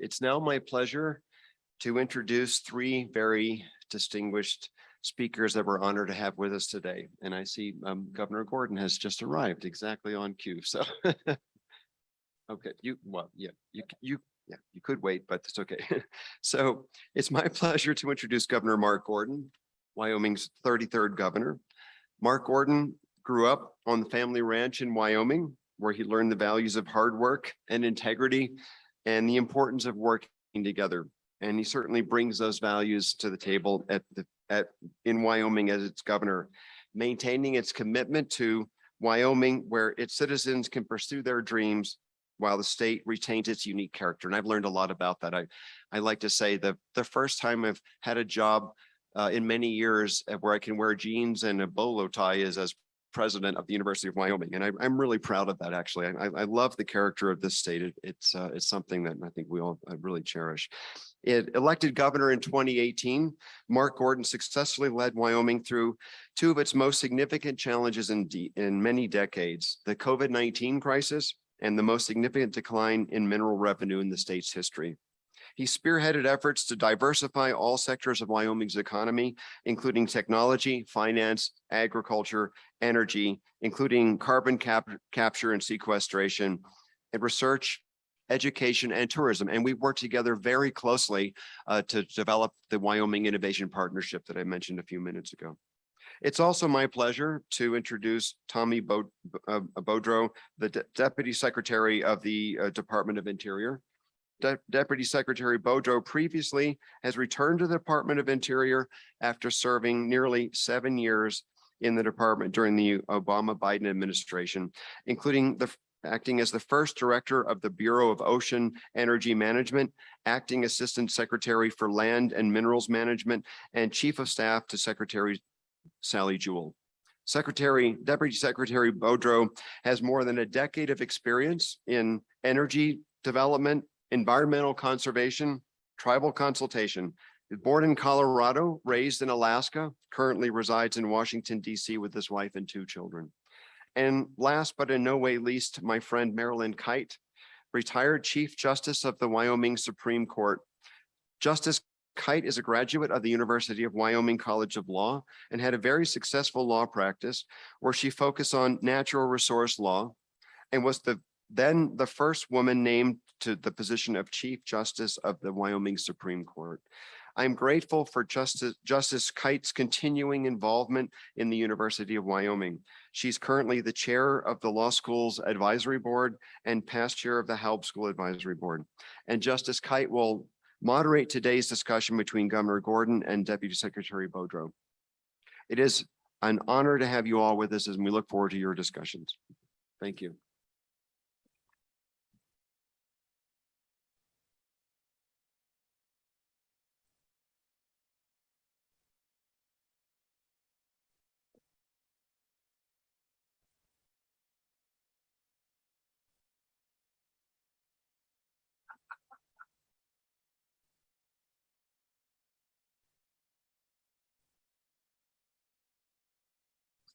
It's now my pleasure to introduce three very distinguished speakers that we're honored to have with us today. And I see Governor Gordon has just arrived exactly on cue. So, okay, you could wait, but it's okay. So it's my pleasure to introduce Governor Mark Gordon, Wyoming's 33rd governor. Mark Gordon grew up on the family ranch in Wyoming, where he learned the values of hard work and integrity and the importance of working together. And he certainly brings those values to the table in Wyoming as its governor, maintaining its commitment to Wyoming, where its citizens can pursue their dreams while the state retains its unique character. And I've learned a lot about that. I like to say that the first time I've had a job in many years where I can wear jeans and a bolo tie is as president of the University of Wyoming. And I'm really proud of that, actually. I love the character of this state. It's something that I think we all really cherish. Elected governor in 2018, Mark Gordon successfully led Wyoming through two of its most significant challenges in many decades, the COVID-19 crisis and the most significant decline in mineral revenue in the state's history. He spearheaded efforts to diversify all sectors of Wyoming's economy, including technology, finance, agriculture, energy, including carbon capture and sequestration, and research, education, and tourism. And we've worked together very closely to develop the Wyoming Innovation Partnership that I mentioned a few minutes ago. It's also my pleasure to introduce Tommy Beaudreau, the Deputy Secretary of the Department of Interior. Deputy Secretary Beaudreau previously has returned to the Department of Interior after serving nearly 7 years in the department during the Obama-Biden administration, including acting as the first director of the Bureau of Ocean Energy Management, acting Assistant Secretary for Land and Minerals Management, and Chief of Staff to Secretary Sally Jewell. Deputy Secretary Beaudreau has more than a decade of experience in energy development, environmental conservation, tribal consultation. Born in Colorado, raised in Alaska, currently resides in Washington, D.C. with his wife and 2 children. And last but in no way least, my friend Marilyn Kite, retired Chief Justice of the Wyoming Supreme Court. Justice Kite is a graduate of the University of Wyoming College of Law and had a very successful law practice where she focused on natural resource law and was then the first woman named to the position of Chief Justice of the Wyoming Supreme Court. I'm grateful for Justice Kite's continuing involvement in the University of Wyoming. She's currently the chair of the Law School's Advisory Board and past chair of the Halb School Advisory Board. And Justice Kite will moderate today's discussion between Governor Gordon and Deputy Secretary Beaudreau. It is an honor to have you all with us, and we look forward to your discussions. Thank you.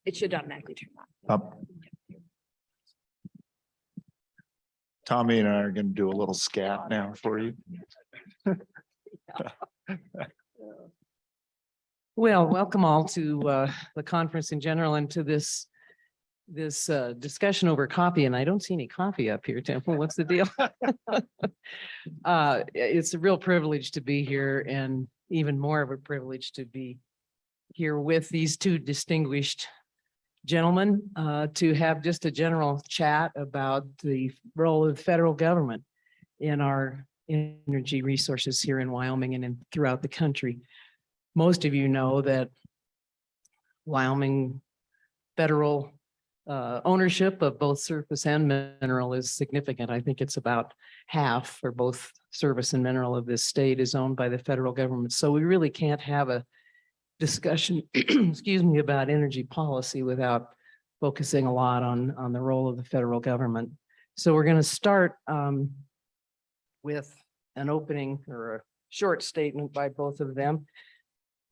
It should automatically turn on. Up. Tommy and I are going to do a little scat now for you. Well, welcome all to the conference in general and to this discussion over coffee. And I don't see any coffee up here, Temple. What's the deal? It's a real privilege to be here, and even more of a privilege to be here with these 2 distinguished gentlemen to have just a general chat about the role of the federal government in our energy resources here in Wyoming and throughout the country. Most of you know that Wyoming federal ownership of both surface and mineral is significant. I think it's about half for both surface and mineral of this state is owned by the federal government. So we really can't have a discussion, excuse me, about energy policy without focusing a lot on the role of the federal government. So we're going to start with an opening or a short statement by both of them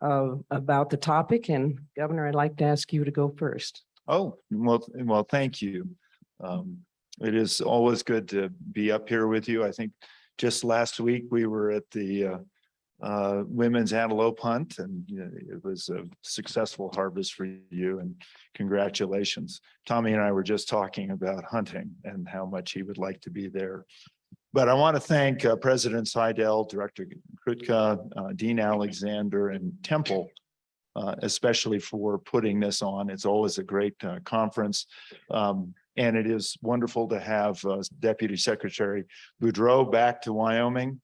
about the topic. And Governor, I'd like to ask you to go first. Oh, well, thank you. It is always good to be up here with you. I think just last week, we were at the women's antelope hunt, and it was a successful harvest for you, and congratulations. Tommy and I were just talking about hunting and how much he would like to be there. But I want to thank President Seidel, Director Krutka, Dean Alexander, and Temple, especially for putting this on. It's always a great conference. And it is wonderful to have Deputy Secretary Beaudreau back to Wyoming.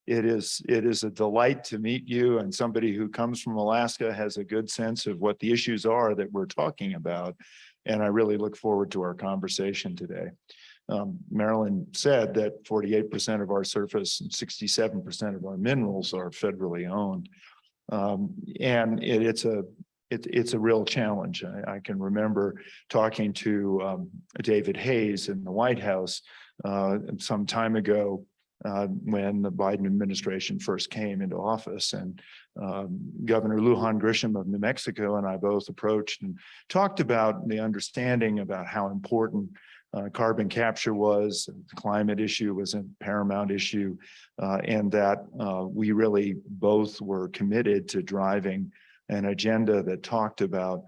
It is a delight to meet you, and somebody who comes from Alaska has a good sense of what the issues are that we're talking about. And I really look forward to our conversation today. Marilyn said that 48% of our surface and 67% of our minerals are federally owned. And it's a real challenge. I can remember talking to David Hayes in the White House some time ago when the Biden administration first came into office, and Governor Lujan Grisham of New Mexico and I both approached and talked about the understanding about how important carbon capture was. The climate issue was a paramount issue, and that we really both were committed to driving an agenda that talked about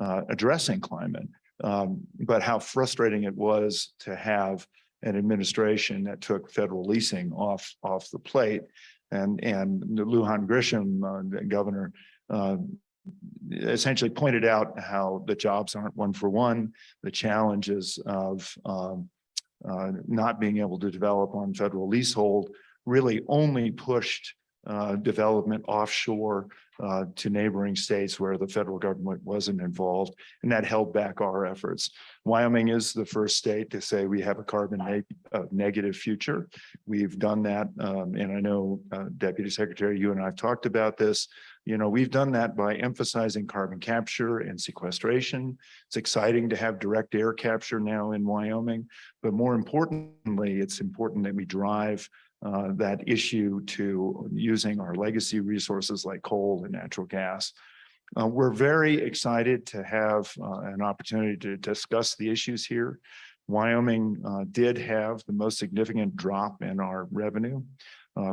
addressing climate, but how frustrating it was to have an administration that took federal leasing off the plate. And Lujan Grisham, the governor, essentially pointed out how the jobs aren't one for one, the challenges of not being able to develop on federal leasehold really only pushed development offshore to neighboring states where the federal government wasn't involved, and that held back our efforts. Wyoming is the first state to say we have a carbon negative future. We've done that, and I know Deputy Secretary, you and I have talked about this. We've done that by emphasizing carbon capture and sequestration. It's exciting to have direct air capture now in Wyoming, but more importantly, it's important that we drive that issue to using our legacy resources like coal and natural gas. We're very excited to have an opportunity to discuss the issues here. Wyoming did have the most significant drop in our revenue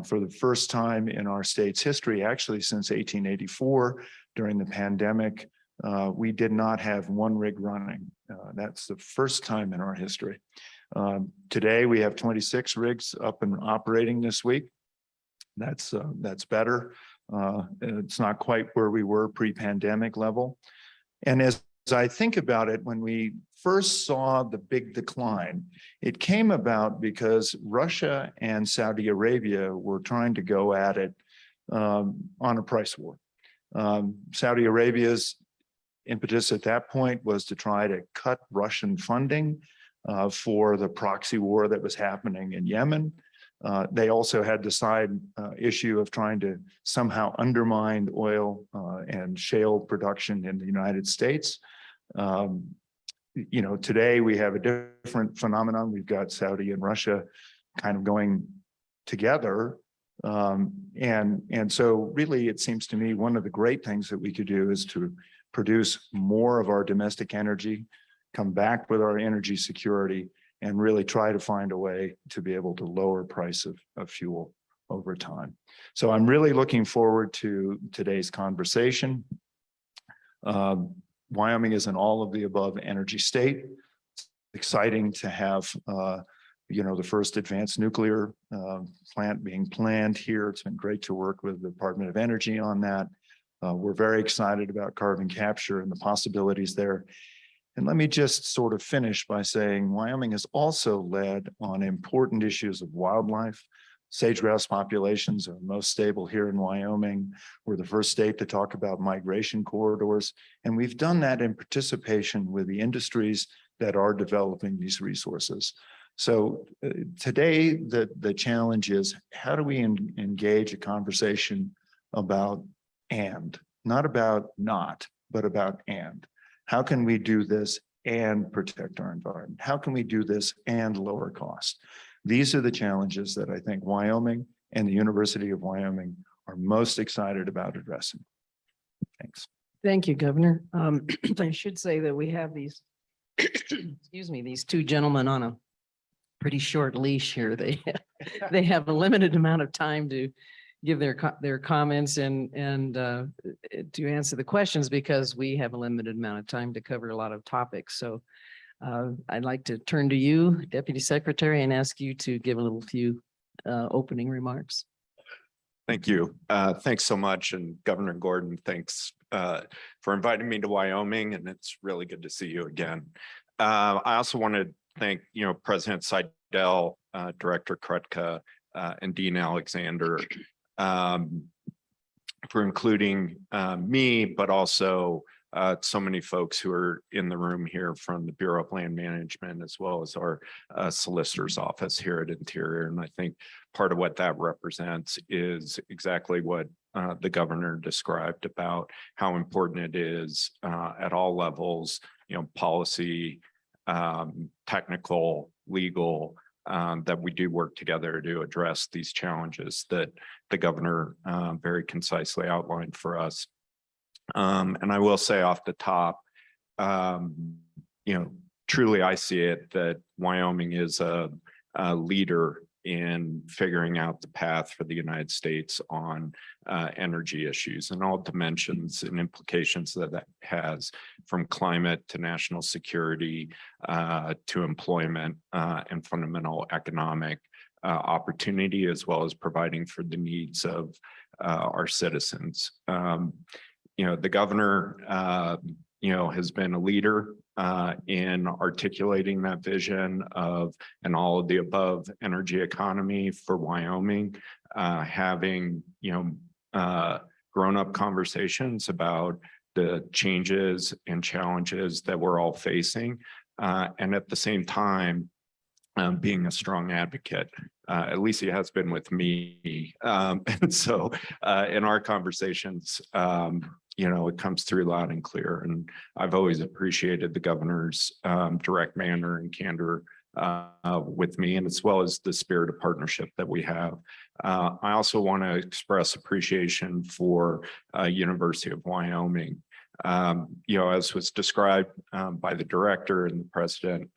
for the first time in our state's history, actually since 1884 during the pandemic. We did not have one rig running. That's the first time in our history. Today, we have 26 rigs up and operating this week. That's better. It's not quite where we were pre-pandemic level. And as I think about it, when we first saw the big decline, it came about because Russia and Saudi Arabia were trying to go at it on a price war. Saudi Arabia's impetus at that point was to try to cut Russian funding for the proxy war that was happening in Yemen. They also had the side issue of trying to somehow undermine oil and shale production in the United States. Today we have a different phenomenon. We've got Saudi and Russia kind of going together. And so really, it seems to me one of the great things that we could do is to produce more of our domestic energy, come back with our energy security, and really try to find a way to be able to lower price of fuel over time. So I'm really looking forward to today's conversation. Wyoming is an all of the above energy state. It's exciting to have the first advanced nuclear plant being planned here. It's been great to work with the Department of Energy on that. We're very excited about carbon capture and the possibilities there. And let me just sort of finish by saying Wyoming has also led on important issues of wildlife. Sage-grouse populations are most stable here in Wyoming. We're the first state to talk about migration corridors, and we've done that in participation with the industries that are developing these resources. So today, the challenge is how do we engage a conversation about and, not about not, but about and. How can we do this and protect our environment? How can we do this and lower costs? These are the challenges that I think Wyoming and the University of Wyoming are most excited about addressing. Thanks. Thank you, Governor. I should say that we have these, excuse me, these two gentlemen on a pretty short leash here. They have a limited amount of time to give their comments and to answer the questions because we have a limited amount of time to cover a lot of topics. So I'd like to turn to you, Deputy Secretary, and ask you to give a few opening remarks. Thank you. Thanks so much. And Governor Gordon, thanks for inviting me to Wyoming, and it's really good to see you again. I also want to thank, President Seidel, Director Krutka, and Dean Alexander for including me, but also so many folks who are in the room here from the Bureau of Land Management, as well as our solicitor's office here at Interior. And I think part of what that represents is exactly what the governor described about how important it is at all levels, policy, technical, legal, that we do work together to address these challenges that the governor very concisely outlined for us. And I will say off the top, truly I see it that Wyoming is a leader in figuring out the path for the United States on energy issues and all dimensions and implications that that has, from climate to national security to employment and fundamental economic opportunity, as well as providing for the needs of our citizens. The governor, has been a leader in articulating that vision of an all of the above energy economy for Wyoming, having, grown up conversations about the changes and challenges that we're all facing. And at the same time, being a strong advocate, at least he has been with me. And so in our conversations, it comes through loud and clear. And I've always appreciated the governor's direct manner and candor with me, and as well as the spirit of partnership that we have. I also want to express appreciation for University of Wyoming. As was described by the director and the president,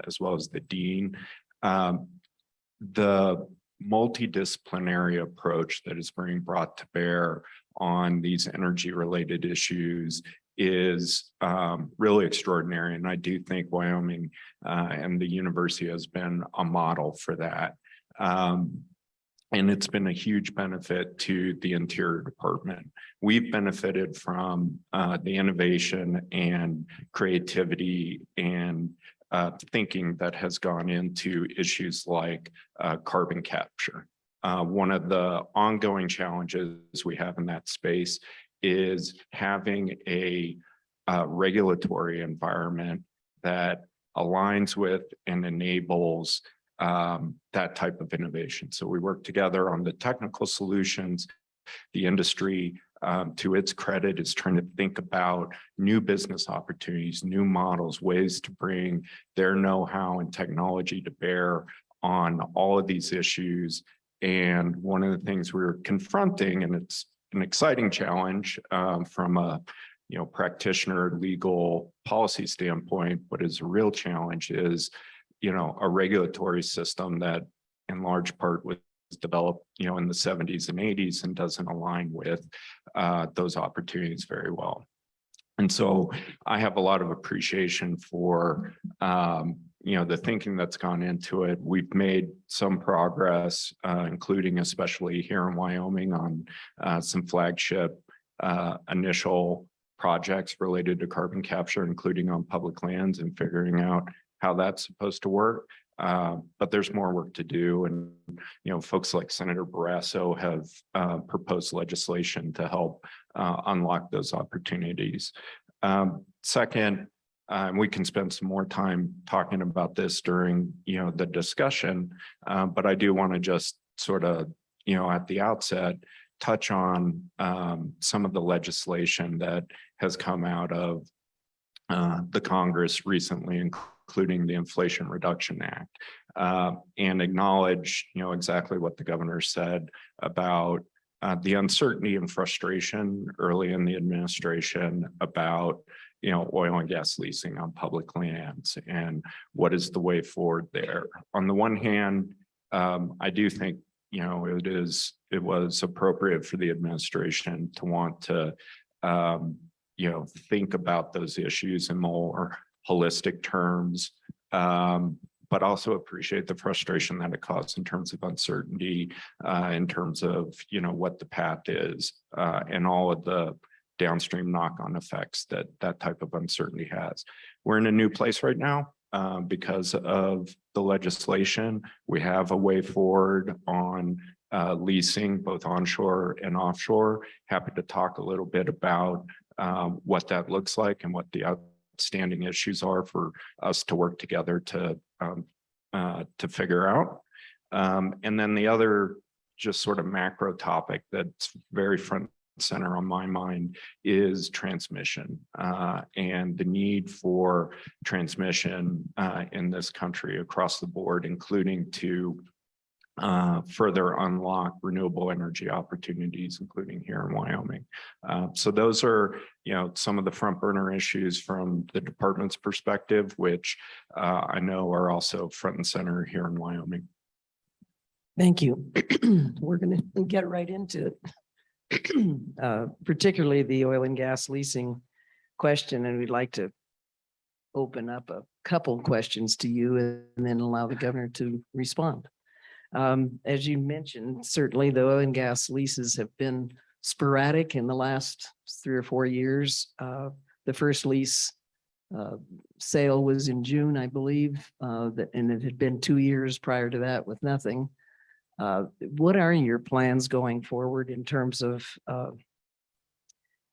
as well as the dean, the multidisciplinary approach that is being brought to bear on these energy related issues is really extraordinary. And I do think Wyoming and the university has been a model for that. And it's been a huge benefit to the Interior Department. We've benefited from the innovation and creativity and thinking that has gone into issues like carbon capture. One of the ongoing challenges we have in that space is having a regulatory environment that aligns with and enables that type of innovation. So we work together on the technical solutions. The industry, to its credit, is trying to think about new business opportunities, new models, ways to bring their know-how and technology to bear on all of these issues. And one of the things we're confronting, and it's an exciting challenge from a practitioner legal policy standpoint, but is a real challenge, is a regulatory system that in large part was developed in the 70s and 80s and doesn't align with those opportunities very well. And so I have a lot of appreciation for the thinking that's gone into it. We've made some progress, including especially here in Wyoming, on some flagship initial projects related to carbon capture, including on public lands, and figuring out how that's supposed to work. But there's more work to do. And, folks like Senator Barrasso have proposed legislation to help unlock those opportunities. Second, we can spend some more time talking about this during, the discussion. But I do want to just sort of, at the outset, touch on some of the legislation that has come out of the Congress recently, including the Inflation Reduction Act, and acknowledge, exactly what the governor said about the uncertainty and frustration early in the administration about, oil and gas leasing on public lands and what is the way forward there. On the one hand, I do think, it was appropriate for the administration to want to, think about those issues in more holistic terms, but also appreciate the frustration that it caused in terms of uncertainty, in terms of, what the path is, and all of the downstream knock-on effects that that type of uncertainty has. We're in a new place right now because of the legislation. We have a way forward on leasing both onshore and offshore. Happy to talk a little bit about what that looks like and what the outstanding issues are for us to work together to figure out. And then the other just sort of macro topic that's very front and center on my mind is transmission and the need for transmission in this country across the board, including to further unlock renewable energy opportunities, including here in Wyoming. So those are, some of the front burner issues from the department's perspective, which I know are also front and center here in Wyoming. Thank you. We're going to get right into it. Particularly the oil and gas leasing question, and we'd like to open up a couple questions to you and then allow the governor to respond. As you mentioned, certainly the oil and gas leases have been sporadic in the last 3 or 4 years. The first lease sale was in June, I believe, and it had been 2 years prior to that with nothing. What are your plans going forward in terms of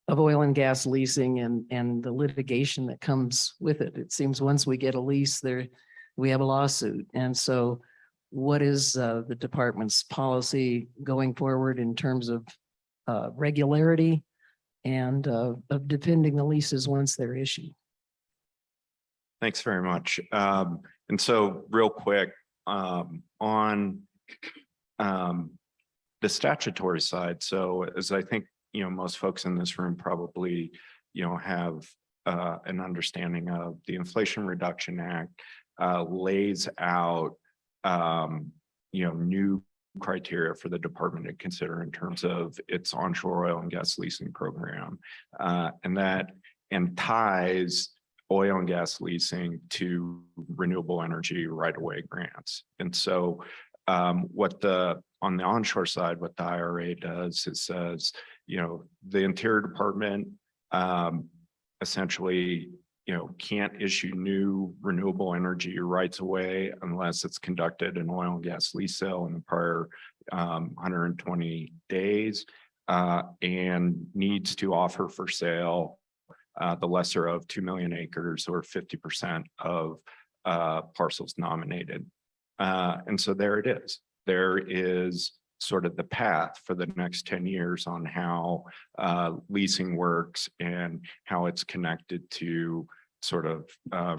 oil and gas leasing and the litigation that comes with it? It seems once we get a lease there, we have a lawsuit. And so what is the department's policy going forward in terms of regularity and of defending the leases once they're issued? Thanks very much. And so real quick, on the statutory side. So as I think, most folks in this room probably, have an understanding of, the Inflation Reduction Act lays out, new criteria for the department to consider in terms of its onshore oil and gas leasing program, and ties oil and gas leasing to renewable energy right-of-way grants. And so on the onshore side, what the IRA does is says, the Interior Department essentially, can't issue new renewable energy rights away unless it's conducted an oil and gas lease sale in the prior 120 days and needs to offer for sale the lesser of 2 million acres or 50% of parcels nominated. And so there it is. There is sort of the path for the next 10 years on how leasing works and how it's connected to sort of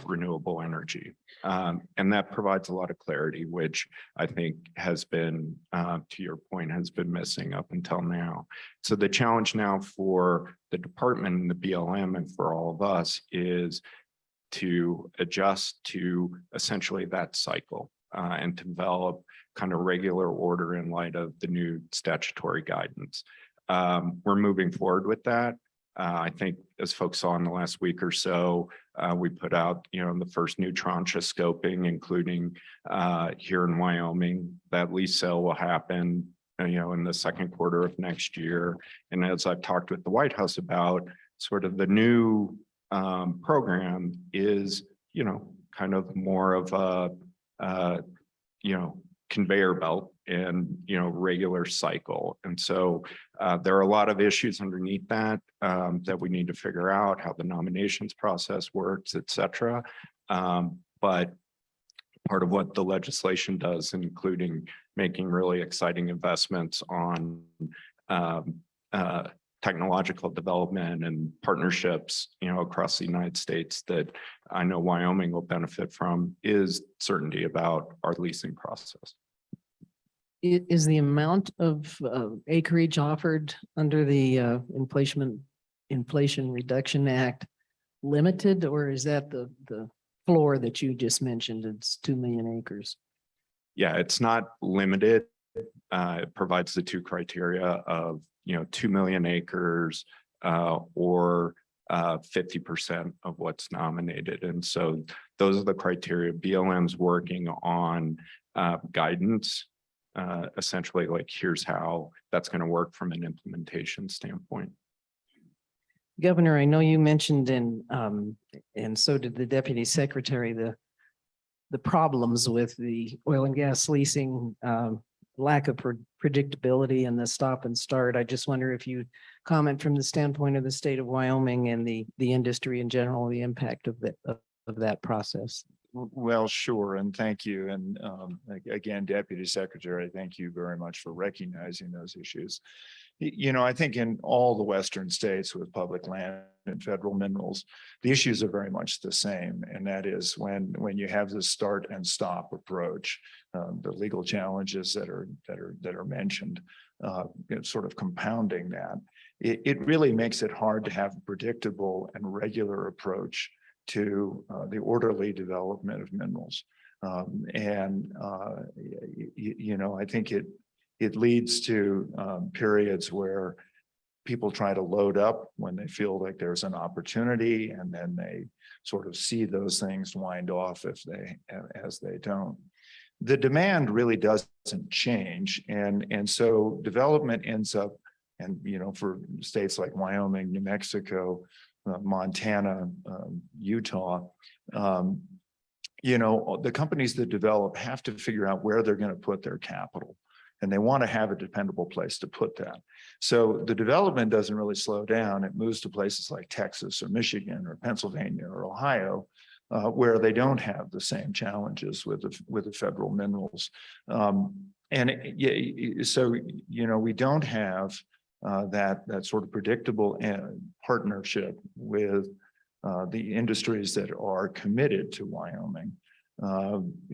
renewable energy. And that provides a lot of clarity, which I think has been, to your point, has been missing up until now. So the challenge now for the department and the BLM and for all of us is to adjust to essentially that cycle and to develop kind of regular order in light of the new statutory guidance. We're moving forward with that. I think as folks saw in the last week or so, we put out, the first new tranche of scoping, including here in Wyoming. That lease sale will happen, in the second quarter of next year. And as I've talked with the White House about, sort of the new program is, kind of more of a, conveyor belt and, regular cycle. And so there are a lot of issues underneath that that we need to figure out how the nominations process works, et cetera. But part of what the legislation does, including making really exciting investments on technological development and partnerships, across the United States that I know Wyoming will benefit from, is certainty about our leasing process. Is the amount of acreage offered under the Inflation Reduction Act limited, or is that the floor that you just mentioned? It's 2 million acres. Yeah, it's not limited. It provides the two criteria of, 2 million acres or 50% of what's nominated. And so those are the criteria. BLM's working on guidance, essentially like here's how that's going to work from an implementation standpoint. Governor, I know you mentioned and so did the Deputy Secretary, the problems with the oil and gas leasing, lack of predictability and the stop and start. I just wonder if you comment from the standpoint of the state of Wyoming and the industry in general, the impact of that process. Well, sure, and thank you. And again, Deputy Secretary, thank you very much for recognizing those issues. I think in all the Western states with public land and federal minerals, the issues are very much the same. And that is when you have this start and stop approach, the legal challenges that are mentioned, sort of compounding that, it really makes it hard to have a predictable and regular approach to the orderly development of minerals. I think it leads to periods where people try to load up when they feel like there's an opportunity, and then they sort of see those things wind off as they don't. The demand really doesn't change. And so development ends up, and for states like Wyoming, New Mexico, Montana, Utah, the companies that develop have to figure out where they're going to put their capital, and they want to have a dependable place to put that. So the development doesn't really slow down. It moves to places like Texas or Michigan or Pennsylvania or Ohio, where they don't have the same challenges with the federal minerals. So we don't have that sort of predictable partnership with the industries that are committed to Wyoming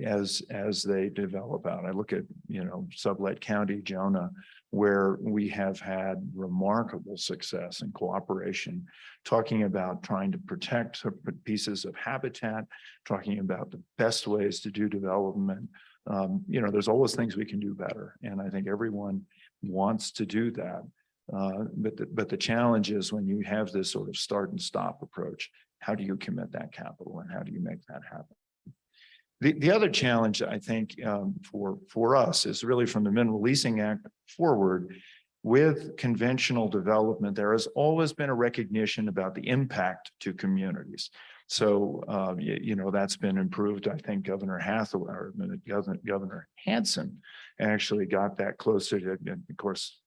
as they develop out. I look at Sublette County, Jonah, where we have had remarkable success and cooperation, talking about trying to protect pieces of habitat, talking about the best ways to do development. There's always things we can do better, and I think everyone wants to do that. But the challenge is when you have this sort of start and stop approach, how do you commit that capital and how do you make that happen? The other challenge, I think, for us is really from the Mineral Leasing Act forward. With conventional development, there has always been a recognition about the impact to communities. So, that's been improved. I think Governor Hansen actually got that closer to, of course,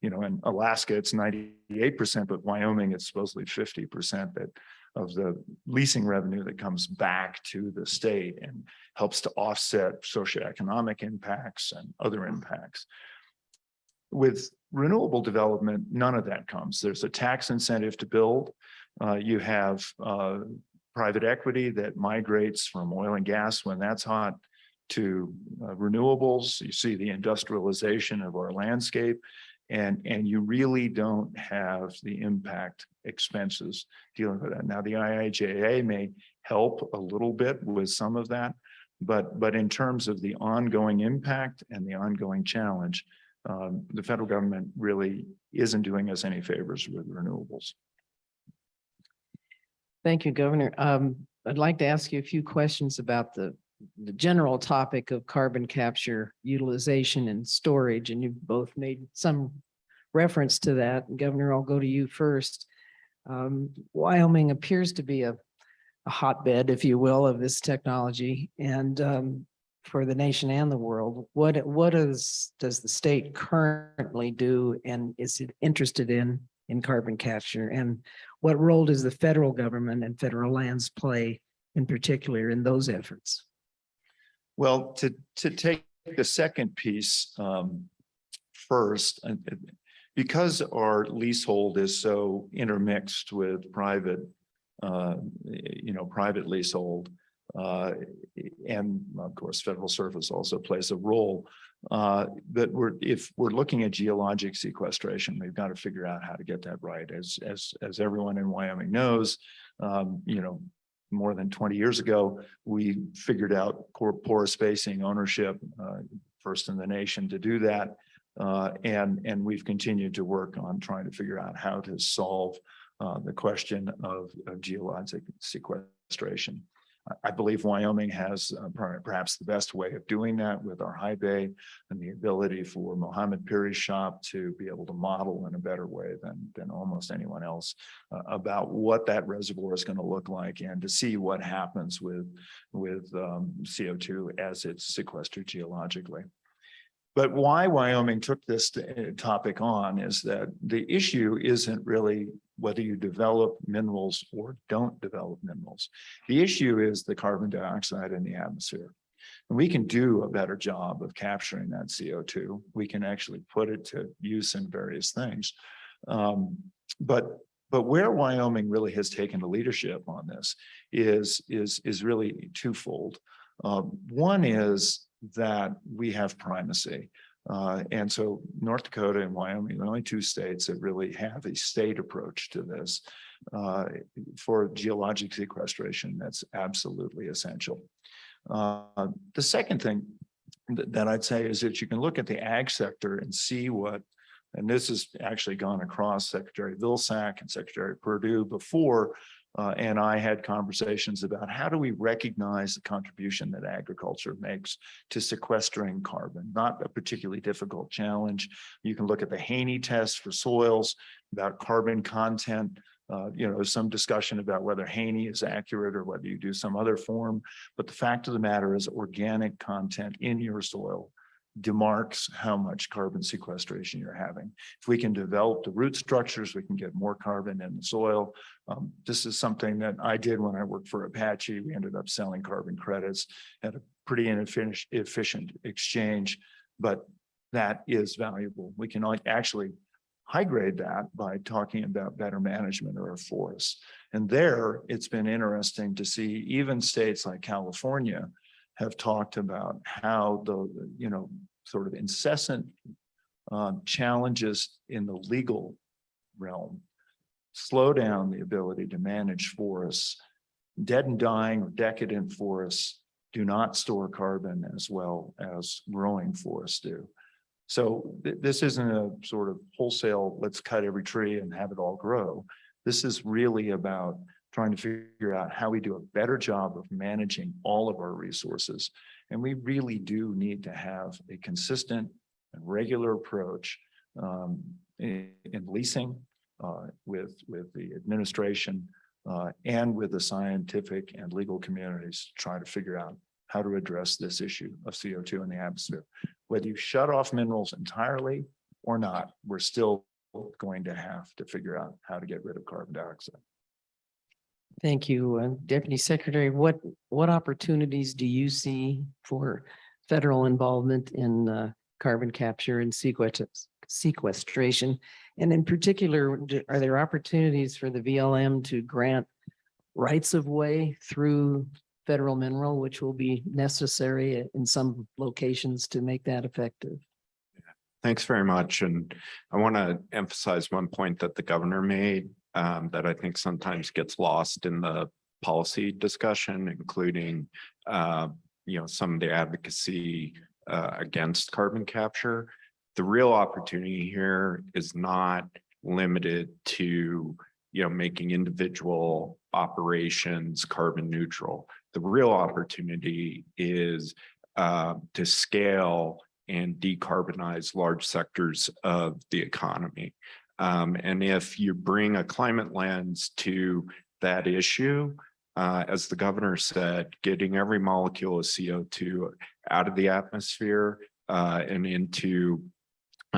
in Alaska, it's 98%, but Wyoming, it's supposedly 50% of the leasing revenue that comes back to the state and helps to offset socioeconomic impacts and other impacts. With renewable development, none of that comes. There's a tax incentive to build. You have private equity that migrates from oil and gas when that's hot to renewables. You see the industrialization of our landscape. And you really don't have the impact expenses dealing with that. Now, the IIJA may help a little bit with some of that, but in terms of the ongoing impact and the ongoing challenge, the federal government really isn't doing us any favors with renewables. Thank you, Governor. I'd like to ask you a few questions about the general topic of carbon capture, utilization, and storage, and you've both made some reference to that. Governor, I'll go to you first. Wyoming appears to be a hotbed, if you will, of this technology, and for the nation and the world. What does the state currently do, and is it interested in carbon capture, and what role does the federal government and federal lands play in particular in those efforts? Well, to take the second piece first, because our leasehold is so intermixed with private leasehold, and of course, federal service also plays a role. But if we're looking at geologic sequestration, we've got to figure out how to get that right. As everyone in Wyoming knows, more than 20 years ago, we figured out porous spacing ownership, first in the nation to do that. And we've continued to work on trying to figure out how to solve the question of geologic sequestration. I believe Wyoming has perhaps the best way of doing that with our high bay and the ability for Mohammed Piri's shop to be able to model in a better way than almost anyone else about what that reservoir is going to look like and to see what happens with CO2 as it's sequestered geologically. But why Wyoming took this topic on is that the issue isn't really whether you develop minerals or don't develop minerals. The issue is the carbon dioxide in the atmosphere. And we can do a better job of capturing that CO2. We can actually put it to use in various things. But where Wyoming really has taken the leadership on this is really twofold. One is that we have primacy. And so North Dakota and Wyoming are the only two states that really have a state approach to this for geologic sequestration. That's absolutely essential. The second thing that I'd say is that you can look at the ag sector and see what, and this has actually gone across Secretary Vilsack and Secretary Perdue before, and I had conversations about how do we recognize the contribution that agriculture makes to sequestering carbon, not a particularly difficult challenge. You can look at the Haney test for soils about carbon content. Some discussion about whether Haney is accurate or whether you do some other form. But the fact of the matter is organic content in your soil demarks how much carbon sequestration you're having. If we can develop the root structures, we can get more carbon in the soil. This is something that I did when I worked for Apache. We ended up selling carbon credits at a pretty efficient exchange, but that is valuable. We can actually high grade that by talking about better management of our forests. And there, it's been interesting to see even states like California have talked about how the, sort of incessant challenges in the legal realm slow down the ability to manage forests. Dead and dying or decadent forests do not store carbon as well as growing forests do. So this isn't a sort of wholesale, let's cut every tree and have it all grow. This is really about trying to figure out how we do a better job of managing all of our resources. And we really do need to have a consistent and regular approach in leasing with the administration and with the scientific and legal communities to try to figure out how to address this issue of CO2 in the atmosphere. Whether you shut off minerals entirely or not, we're still going to have to figure out how to get rid of carbon dioxide. Thank you, Deputy Secretary. What opportunities do you see for federal involvement in carbon capture and sequestration? And in particular, are there opportunities for the VLM to grant rights of way through federal mineral, which will be necessary in some locations to make that effective? Thanks very much. And I want to emphasize one point that the governor made that I think sometimes gets lost in the policy discussion, including, some of the advocacy against carbon capture. The real opportunity here is not limited to, making individual operations carbon neutral. The real opportunity is to scale and decarbonize large sectors of the economy. And if you bring a climate lens to that issue, as the governor said, getting every molecule of CO2 out of the atmosphere and into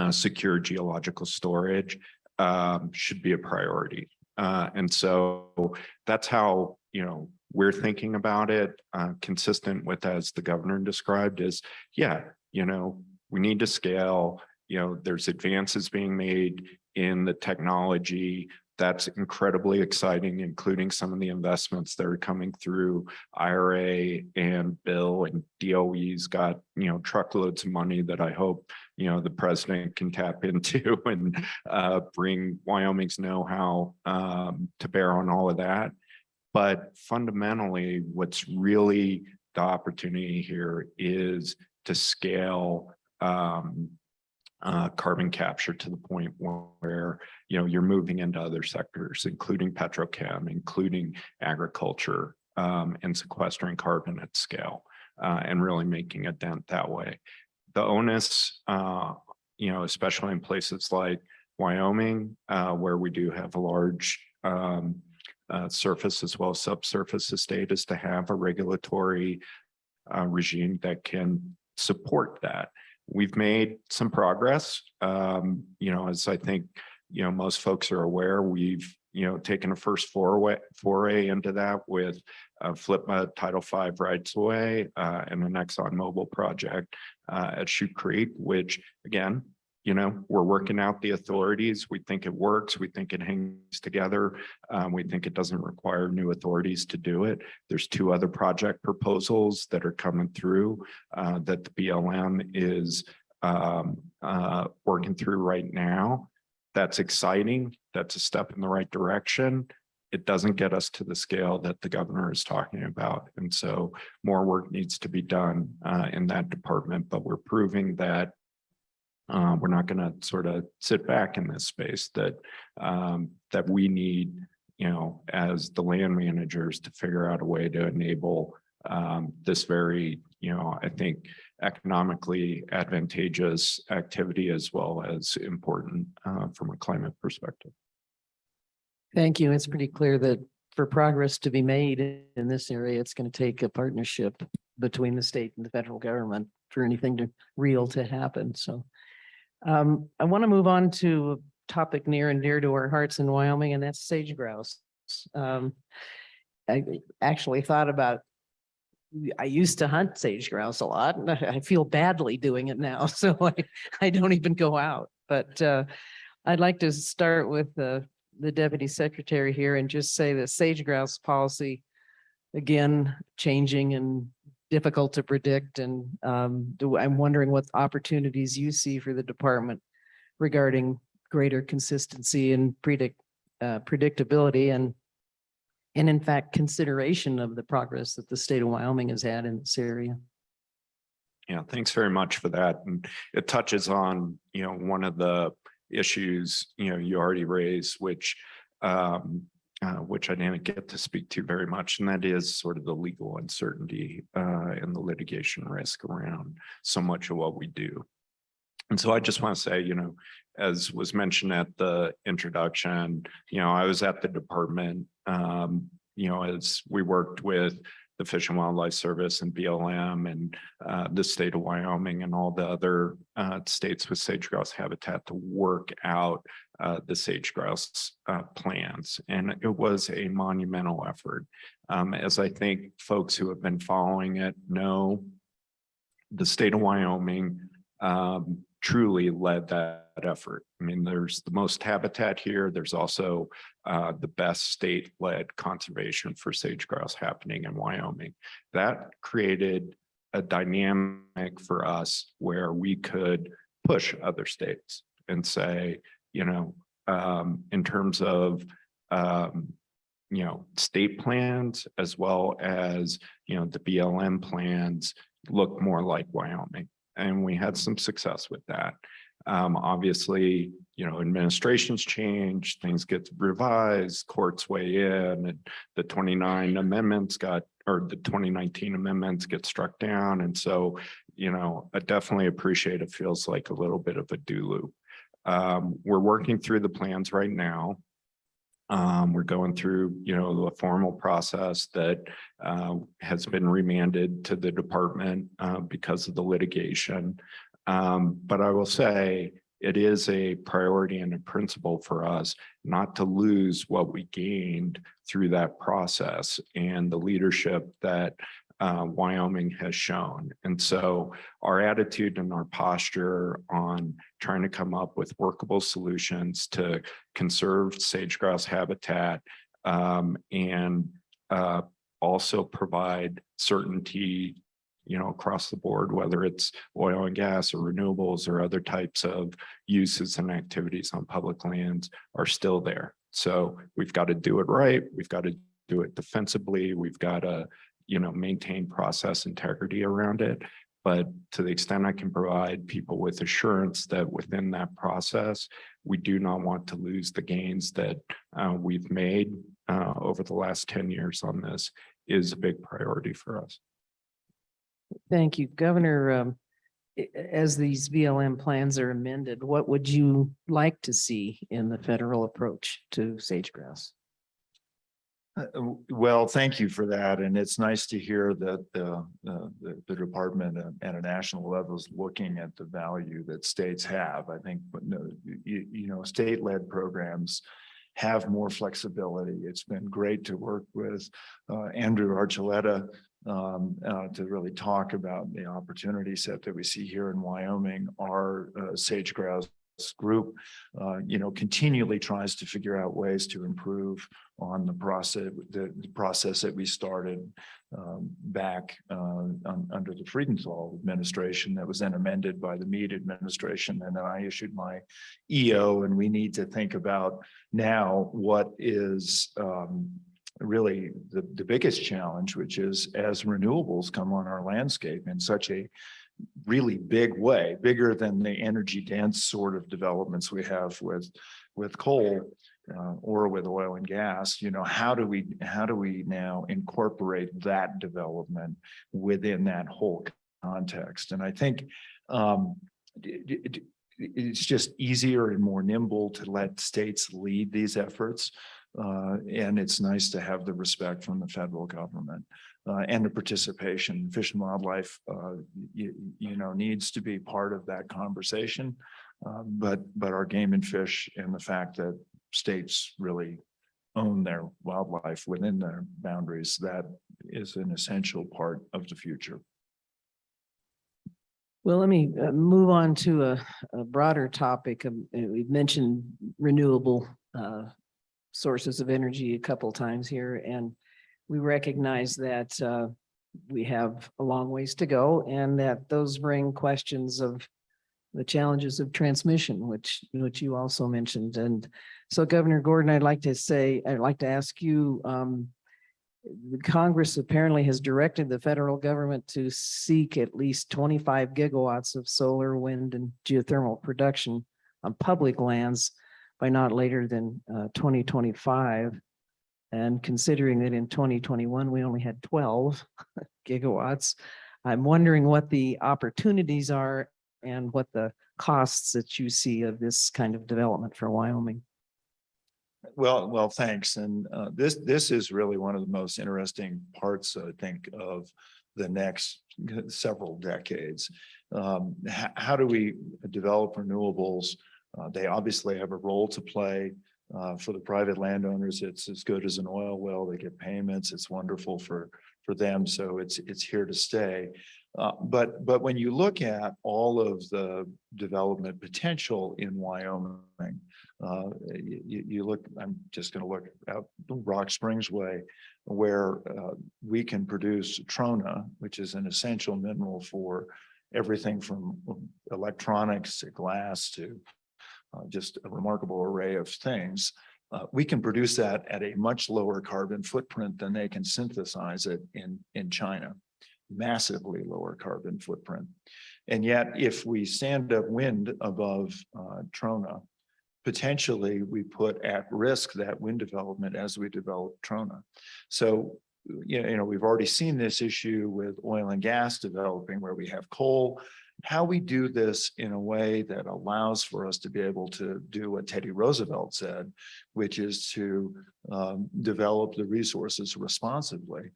secure geological storage should be a priority. And so that's how, we're thinking about it, consistent with, as the governor described, is, we need to scale. There's advances being made in the technology that's incredibly exciting, including some of the investments that are coming through IRA and bill, and DOE's got, truckloads of money that I hope, the president can tap into and bring Wyoming's know-how to bear on all of that. But fundamentally, what's really the opportunity here is to scale carbon capture to the point where, you're moving into other sectors, including petrochem, including agriculture, and sequestering carbon at scale, and really making a dent that way. The onus, especially in places like Wyoming, where we do have a large surface as well as subsurface estate, is to have a regulatory regime that can support that. We've made some progress. As I think, most folks are aware, we've, taken a first foray into that with FLIPMA Title V rights away and an ExxonMobil project at Shoot Creek, which again, we're working out the authorities. We think it works. We think it hangs together. We think it doesn't require new authorities to do it. There's 2 other project proposals that are coming through that the BLM is working through right now. That's exciting. That's a step in the right direction. It doesn't get us to the scale that the governor is talking about. And so more work needs to be done in that department, but we're proving that we're not going to sort of sit back in this space, that that we need, as the land managers, to figure out a way to enable this very, I think, economically advantageous activity as well as important from a climate perspective. Thank you. It's pretty clear that for progress to be made in this area, it's going to take a partnership between the state and the federal government for anything real to happen. So I want to move on to a topic near and dear to our hearts in Wyoming, and that's sage grouse. I actually thought about, I used to hunt sage grouse a lot, and I feel badly doing it now, so I don't even go out. But I'd like to start with the deputy secretary here and just say that sage grouse policy, again, changing and difficult to predict. And I'm wondering what opportunities you see for the department regarding greater consistency and predictability and in fact, consideration of the progress that the state of Wyoming has had in this area. Yeah, thanks very much for that. And it touches on, one of the issues, you already raised, which I didn't get to speak to very much, and that is sort of the legal uncertainty and the litigation risk around so much of what we do. And so I just want to say, as was mentioned at the introduction, I was at the department, as we worked with the Fish and Wildlife Service and BLM and the state of Wyoming and all the other states with sage grouse habitat to work out the sage grouse plans. And it was a monumental effort. As I think folks who have been following it know, the state of Wyoming truly led that effort. I mean, there's the most habitat here. There's also the best state-led conservation for sage grouse happening in Wyoming. That created a dynamic for us where we could push other states and say, in terms of, state plans as well as, the BLM plans look more like Wyoming. And we had some success with that. Obviously, administrations change, things get revised, courts weigh in, and the 2019 amendments get struck down. And so, I definitely appreciate it. Feels like a little bit of a do loop. We're working through the plans right now. We're going through, the formal process that has been remanded to the department because of the litigation. But I will say it is a priority and a principle for us not to lose what we gained through that process and the leadership that Wyoming has shown. And so our attitude and our posture on trying to come up with workable solutions to conserve sage grouse habitat and also provide certainty, across the board, whether it's oil and gas or renewables or other types of uses and activities on public lands, are still there. So we've got to do it right. We've got to do it defensively. We've got to, maintain process integrity around it. But to the extent I can provide people with assurance that within that process, we do not want to lose the gains that we've made over the last 10 years on this is a big priority for us. Thank you, Governor. As these BLM plans are amended, what would you like to see in the federal approach to sage-grouse? Well, thank you for that. And it's nice to hear that the department at a national level is looking at the value that states have. I think, state-led programs have more flexibility. It's been great to work with Andrew Archuleta to really talk about the opportunity set that we see here in Wyoming. Our sage-grouse group, continually tries to figure out ways to improve on the process that we started back under the Friedenthal administration that was then amended by the Meade administration. And then I issued my EO, and we need to think about now what is really the biggest challenge, which is as renewables come on our landscape in such a really big way, bigger than the energy dense sort of developments we have with coal or with oil and gas. How do we now incorporate that development within that whole context? And I think it's just easier and more nimble to let states lead these efforts. And it's nice to have the respect from the federal government and the participation. Fish and Wildlife, needs to be part of that conversation. But our game and fish, and the fact that states really own their wildlife within their boundaries, that is an essential part of the future. Well, let me move on to a broader topic. We've mentioned renewable sources of energy a couple times here, and we recognize that we have a long ways to go, and that those bring questions of the challenges of transmission, which you also mentioned. And so, Governor Gordon, I'd like to ask you, the Congress apparently has directed the federal government to seek at least 25 gigawatts of solar, wind, and geothermal production on public lands by not later than 2025. And considering that in 2021, we only had 12 gigawatts, I'm wondering what the opportunities are and what the costs that you see of this kind of development for Wyoming. Well, thanks. And this is really one of the most interesting parts, I think, of the next several decades. How do we develop renewables? They obviously have a role to play. For the private landowners, it's as good as an oil well. They get payments. It's wonderful for them. So it's here to stay. But when you look at all of the development potential in Wyoming, you look, I'm just going to look out Rock Springs way, where we can produce trona, which is an essential mineral for everything from electronics to glass to just a remarkable array of things. We can produce that at a much lower carbon footprint than they can synthesize it in China. Massively lower carbon footprint. And yet, if we stand up wind above trona, potentially we put at risk that wind development as we develop trona. So, we've already seen this issue with oil and gas developing, where we have coal. How we do this in a way that allows for us to be able to do what Teddy Roosevelt said, which is to develop the resources responsibly.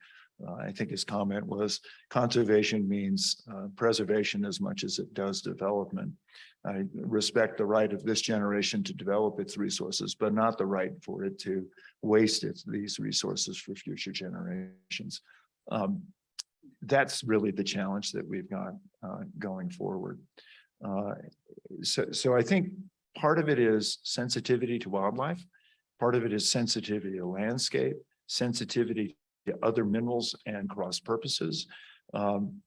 I think his comment was conservation means preservation as much as it does development. I respect the right of this generation to develop its resources, but not the right for it to waste these resources for future generations. That's really the challenge that we've got going forward. So I think part of it is sensitivity to wildlife. Part of it is sensitivity to landscape, sensitivity to other minerals and cross purposes. And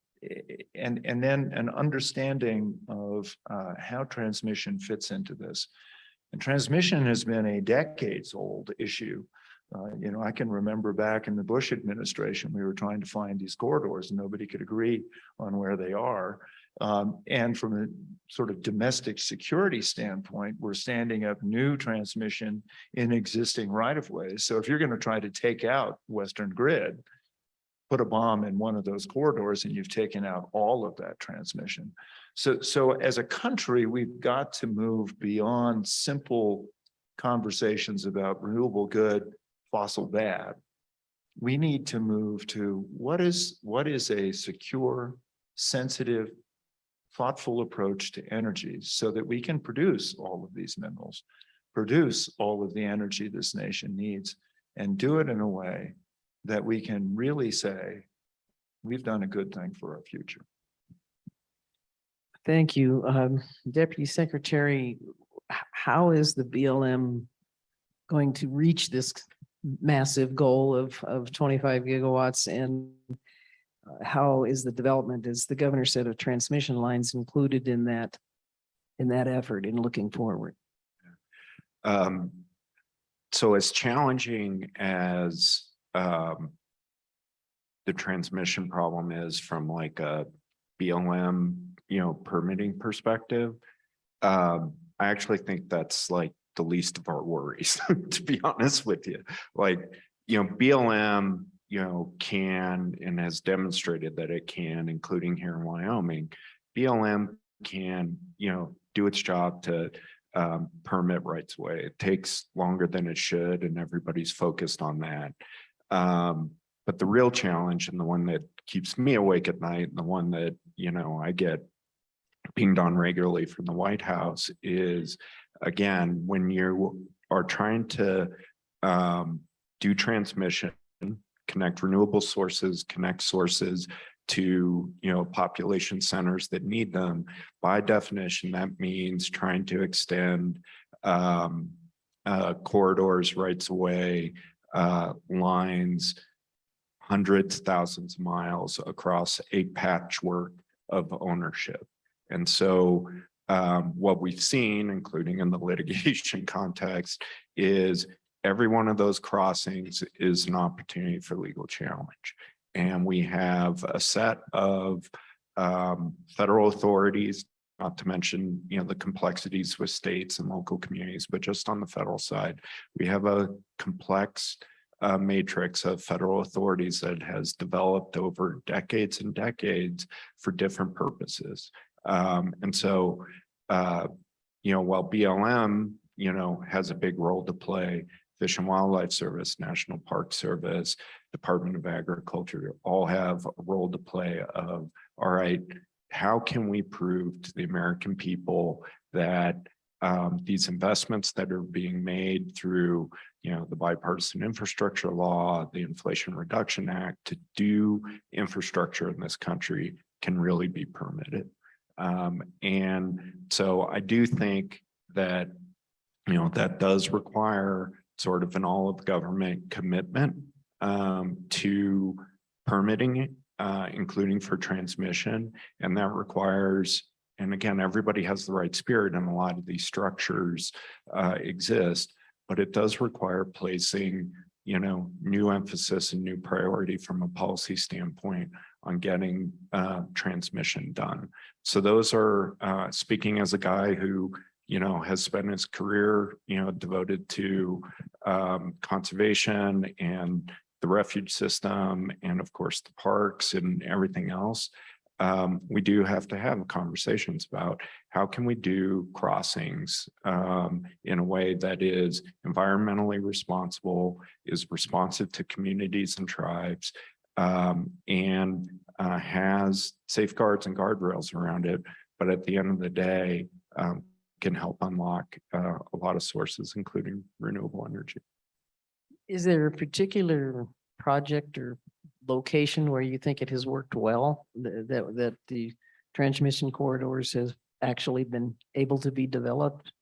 then an understanding of how transmission fits into this. And transmission has been a decades-old issue. I can remember back in the Bush administration, we were trying to find these corridors and nobody could agree on where they are. And from a sort of domestic security standpoint, we're standing up new transmission in existing right-of-ways. So if you're going to try to take out Western Grid, put a bomb in one of those corridors and you've taken out all of that transmission. So as a country, we've got to move beyond simple conversations about renewable good, fossil bad. We need to move to what is a secure, sensitive, thoughtful approach to energy so that we can produce all of these minerals, produce all of the energy this nation needs, and do it in a way that we can really say, we've done a good thing for our future. Thank you. Deputy Secretary, how is the BLM going to reach this massive goal of 25 gigawatts? And how is the development, as the governor said, of transmission lines included in that effort in looking forward? So as challenging as the transmission problem is from like a BLM, permitting perspective, I actually think that's like the least of our worries, to be honest with you. Like, BLM, can and has demonstrated that it can, including here in Wyoming, BLM can, do its job to permit rights away. It takes longer than it should, and everybody's focused on that. But the real challenge, and the one that keeps me awake at night, and the one that, I get pinged on regularly from the White House is, again, when you are trying to do transmission, connect renewable sources, connect sources to, population centers that need them, by definition, that means trying to extend corridors, rights of way, lines, hundreds, thousands of miles across a patchwork of ownership. And so what we've seen, including in the litigation context, is every one of those crossings is an opportunity for legal challenge. And we have a set of federal authorities, not to mention, the complexities with states and local communities, but just on the federal side, we have a complex matrix of federal authorities that has developed over decades and decades for different purposes. And so, while BLM, has a big role to play, Fish and Wildlife Service, National Park Service, Department of Agriculture, all have a role to play of, all right, how can we prove to the American people that these investments that are being made through, the bipartisan infrastructure law, the Inflation Reduction Act, to do infrastructure in this country can really be permitted. And so I do think that, that does require sort of an all of government commitment to permitting, including for transmission. And that requires, and again, everybody has the right spirit and a lot of these structures exist, but it does require placing, new emphasis and new priority from a policy standpoint on getting transmission done. So those are, speaking as a guy who, has spent his career, devoted to conservation and the refuge system, and of course the parks and everything else. We do have to have conversations about how can we do crossings in a way that is environmentally responsible, is responsive to communities and tribes, and has safeguards and guardrails around it. But at the end of the day, can help unlock a lot of sources, including renewable energy. Is there a particular project or location where you think it has worked well, that the transmission corridors has actually been able to be developed?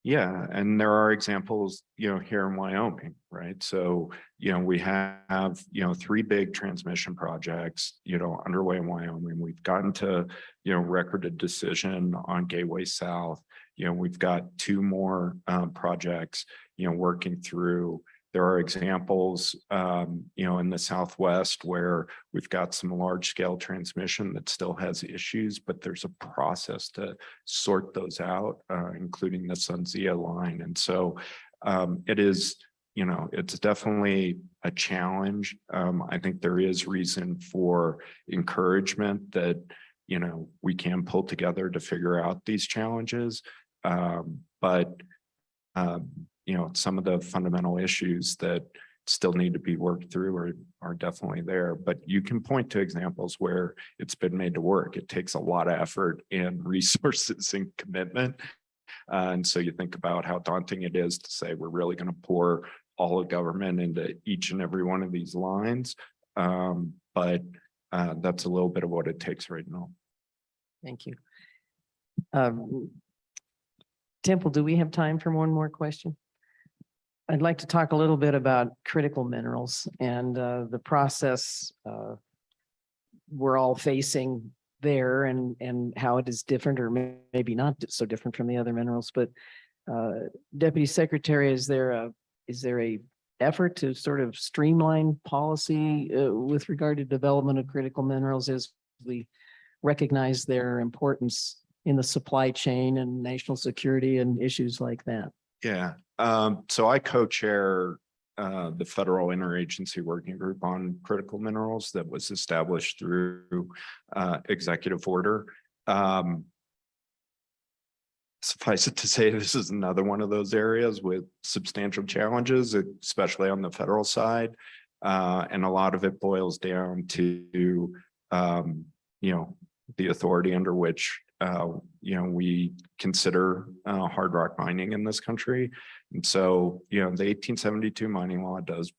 Yeah, and there are examples, here in Wyoming, right? So, we have, 3 big transmission projects, underway in Wyoming. We've gotten to, recorded decision on Gateway South. We've got 2 more projects, working through. There are examples, in the Southwest where we've got some large scale transmission that still has issues, but there's a process to sort those out, including the Sunzia line. And so it is, it's definitely a challenge. I think there is reason for encouragement that, we can pull together to figure out these challenges. But some of the fundamental issues that still need to be worked through are definitely there. But you can point to examples where it's been made to work. It takes a lot of effort and resources and commitment. And so you think about how daunting it is to say we're really going to pour all of government into each and every one of these lines. But that's a little bit of what it takes right now. Thank you. Temple, do we have time for one more question? I'd like to talk a little bit about critical minerals and the process we're all facing there and how it is different or maybe not so different from the other minerals. But Deputy Secretary, is there a effort to sort of streamline policy with regard to development of critical minerals as we recognize their importance in the supply chain and national security and issues like that? Yeah. So I co-chair the federal interagency working group on critical minerals that was established through executive order. Suffice it to say, this is another one of those areas with substantial challenges, especially on the federal side. And a lot of it boils down to, the authority under which we consider hard rock mining in this country. And so, the 1872 mining law does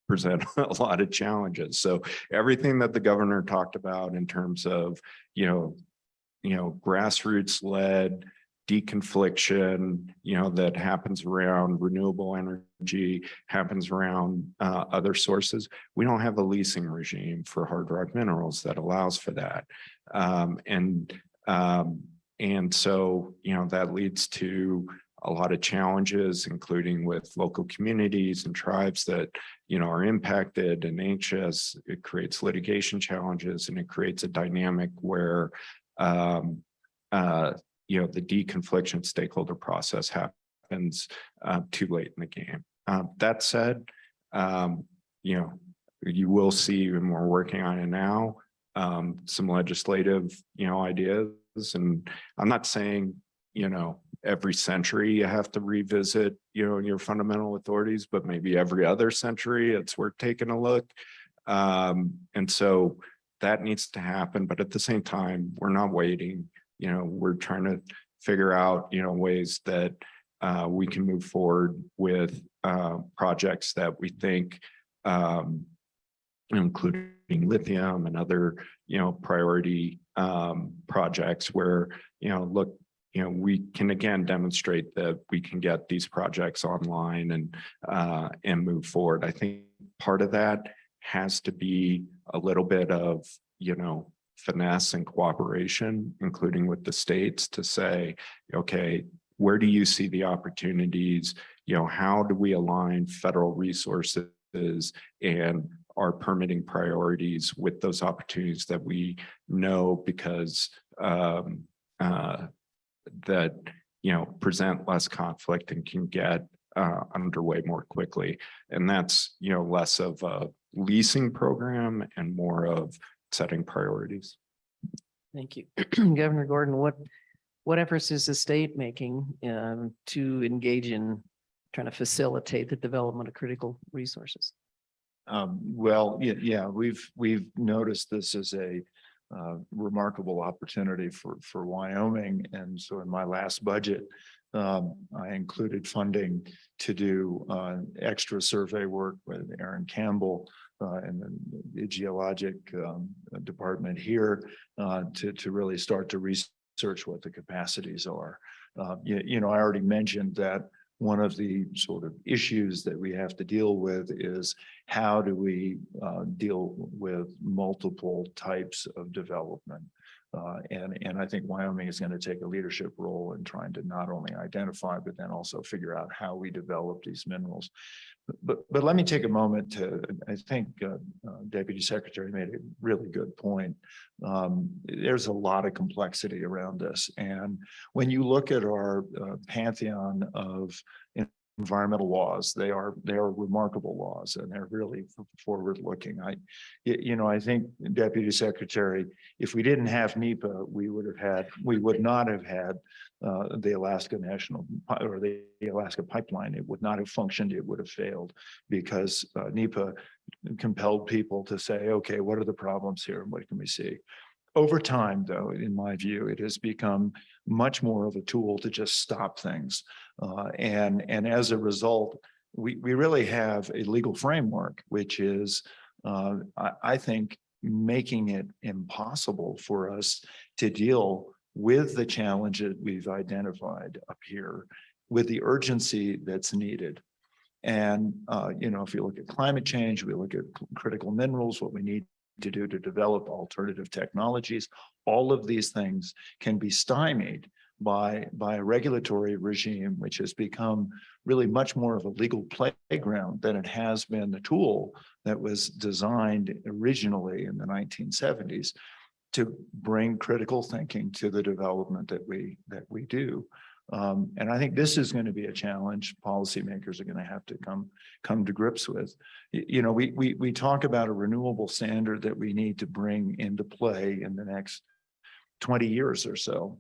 present a lot of challenges. So everything that the governor talked about in terms of, grassroots led deconfliction, that happens around renewable energy, happens around other sources. We don't have a leasing regime for hard rock minerals that allows for that. And so, that leads to a lot of challenges, including with local communities and tribes that, are impacted and anxious. It creates litigation challenges, and it creates a dynamic where, the deconfliction stakeholder process happens too late in the game. That said, you will see, and we're working on it now, some legislative, ideas. And I'm not saying, every century you have to revisit, your fundamental authorities, but maybe every other century it's worth taking a look. And so that needs to happen. But at the same time, we're not waiting. We're trying to figure out, ways that we can move forward with projects that we think, including lithium and other, priority projects where, look, we can again demonstrate that we can get these projects online and move forward. I think part of that has to be a little bit of, finesse and cooperation, including with the states, to say, okay, where do you see the opportunities? How do we align federal resources and our permitting priorities with those opportunities that we know because that present less conflict and can get underway more quickly. And that's less of a leasing program and more of setting priorities. Thank you. Governor Gordon, what efforts is the state making to engage in trying to facilitate the development of critical resources? Well, yeah, we've noticed this as a remarkable opportunity for Wyoming. And so in my last budget, I included funding to do extra survey work with Aaron Campbell and the geologic department here to really start to research what the capacities are. You know, I already mentioned that one of the sort of issues that we have to deal with is how do we deal with multiple types of development? And I think Wyoming is going to take a leadership role in trying to not only identify, but then also figure out how we develop these minerals. But let me take a moment to, I think Deputy Secretary made a really good point. There's a lot of complexity around this. And when you look at our pantheon of environmental laws, they are remarkable laws, and they're really forward looking. I think, Deputy Secretary, if we didn't have NEPA, we would not have had the Alaska National or the Alaska Pipeline. It would not have functioned. It would have failed because NEPA compelled people to say, okay, what are the problems here and what can we see? Over time, though, in my view, it has become much more of a tool to just stop things. And as a result, we really have a legal framework, which is, I think, making it impossible for us to deal with the challenges we've identified up here with the urgency that's needed. And, if you look at climate change, we look at critical minerals, what we need to do to develop alternative technologies, all of these things can be stymied by a regulatory regime, which has become really much more of a legal playground than it has been the tool that was designed originally in the 1970s to bring critical thinking to the development that we do. And I think this is going to be a challenge policymakers are going to have to come to grips with. We talk about a renewable standard that we need to bring into play in the next 20 years or so.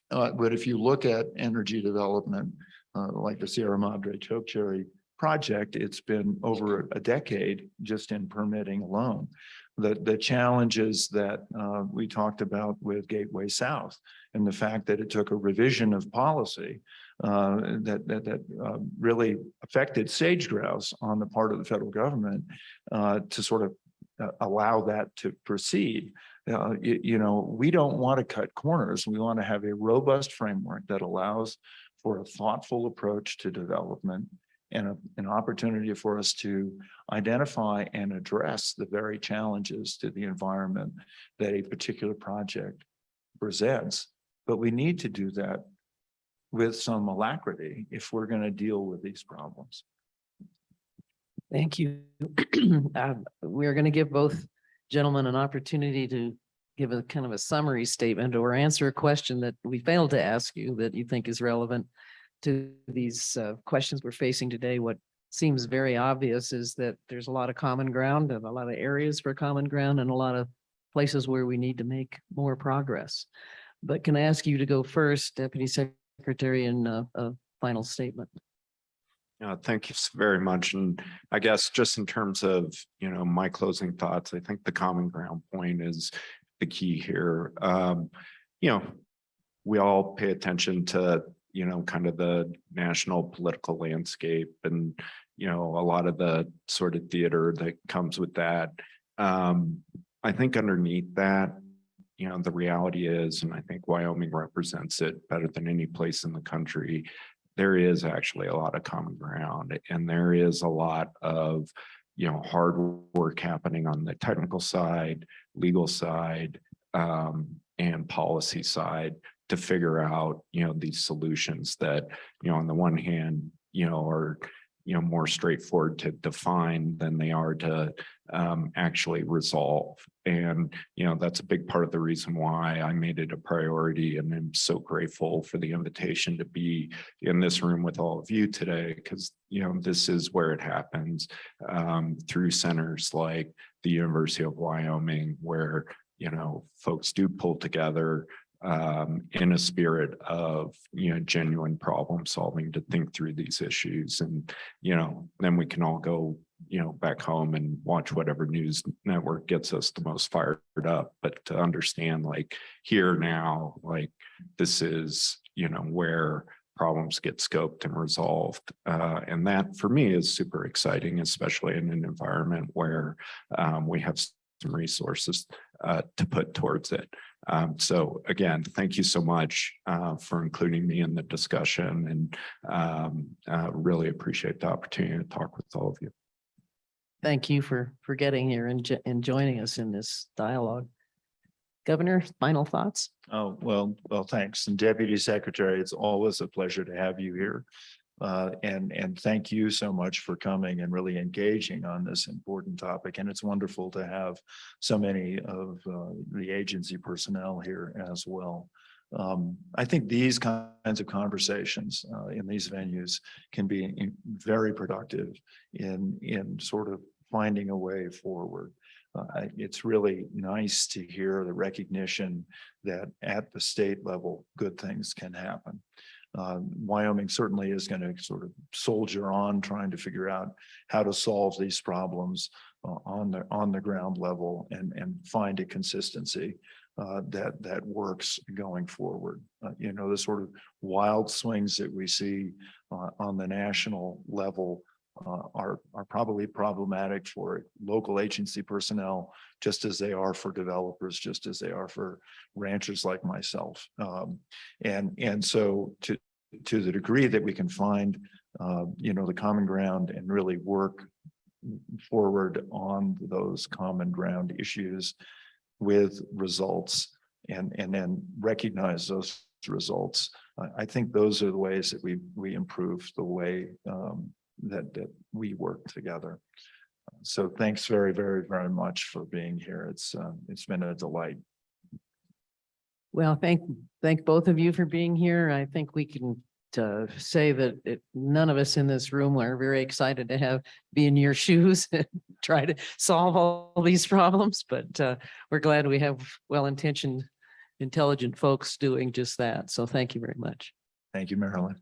But if you look at energy development, like the Sierra Madre Chokecherry project, it's been over a decade just in permitting alone. The challenges that we talked about with Gateway South and the fact that it took a revision of policy that really affected sage grouse on the part of the federal government to sort of allow that to proceed. We don't want to cut corners. We want to have a robust framework that allows for a thoughtful approach to development and an opportunity for us to identify and address the very challenges to the environment that a particular project presents. But we need to do that with some alacrity if we're going to deal with these problems. Thank you. We're going to give both gentlemen an opportunity to give a kind of a summary statement or answer a question that we failed to ask you that you think is relevant to these questions we're facing today. What seems very obvious is that there's a lot of common ground and a lot of areas for common ground and a lot of places where we need to make more progress. But can I ask you to go first, Deputy Secretary, in a final statement? Thank you very much. And I guess just in terms of, my closing thoughts, I think the common ground point is the key here. We all pay attention to, kind of the national political landscape and, a lot of the sort of theater that comes with that. I think underneath that, the reality is, and I think Wyoming represents it better than any place in the country, there is actually a lot of common ground, and there is a lot of, hard work happening on the technical side, legal side, and policy side to figure out, these solutions that, on the one hand, are, more straightforward to define than they are to actually resolve. And, that's a big part of the reason why I made it a priority. And I'm so grateful for the invitation to be in this room with all of you today, because, this is where it happens through centers like the University of Wyoming, where, folks do pull together in a spirit of, genuine problem solving to think through these issues. And, then we can all go, back home and watch whatever news network gets us the most fired up. But to understand, like, here now, like, this is, where problems get scoped and resolved. And that for me is super exciting, especially in an environment where we have some resources to put towards it. So again, thank you so much for including me in the discussion, and really appreciate the opportunity to talk with all of you. Thank you for getting here and joining us in this dialogue. Governor, final thoughts? Oh, well, thanks. And Deputy Secretary, it's always a pleasure to have you here. And thank you so much for coming and really engaging on this important topic. And it's wonderful to have so many of the agency personnel here as well. I think these kinds of conversations in these venues can be very productive in sort of finding a way forward. It's really nice to hear the recognition that at the state level, good things can happen. Wyoming certainly is going to sort of soldier on trying to figure out how to solve these problems on the ground level and find a consistency that works going forward. The sort of wild swings that we see on the national level are probably problematic for local agency personnel, just as they are for developers, just as they are for ranchers like myself. And so to the degree that we can find, the common ground and really work forward on those common ground issues with results and then recognize those results. I think those are the ways that we improve the way that we work together. So thanks very, very, very much for being here. It's been a delight. Well, thank both of you for being here. I think we can say that none of us in this room are very excited to be in your shoes and try to solve all these problems, but we're glad we have well-intentioned, intelligent folks doing just that. So thank you very much. Thank you, Marilyn.